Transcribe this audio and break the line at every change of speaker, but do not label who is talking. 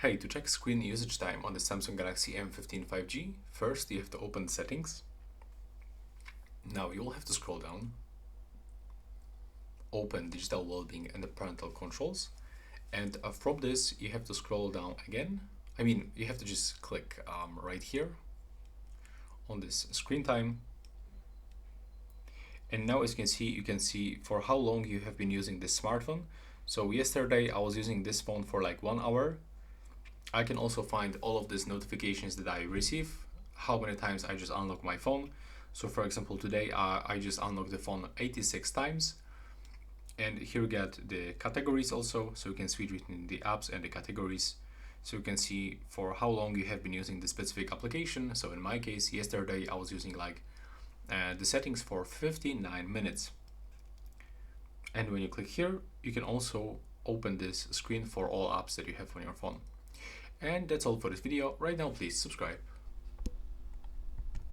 Hey, to check screen usage time on the Samsung Galaxy M15 5G, first you have to open settings. Now you'll have to scroll down, open digital wellbeing and the parental controls, and from this you have to scroll down again. You have to just click right here on this screen time. And now as you can see for how long you have been using this smartphone. So yesterday I was using this phone for like 1 hour. I can also find all of these notifications that I receive, how many times I just unlock my phone. So for example, today I just unlocked the phone 86 times. And here you get the categories also, so you can switch between the apps and the categories. So you can see for how long you have been using the specific application. So in my case, yesterday I was using like the settings for 59 minutes. And when you click here, you can also open this screen for all apps that you have on your phone. And that's all for this video. Right now, please subscribe.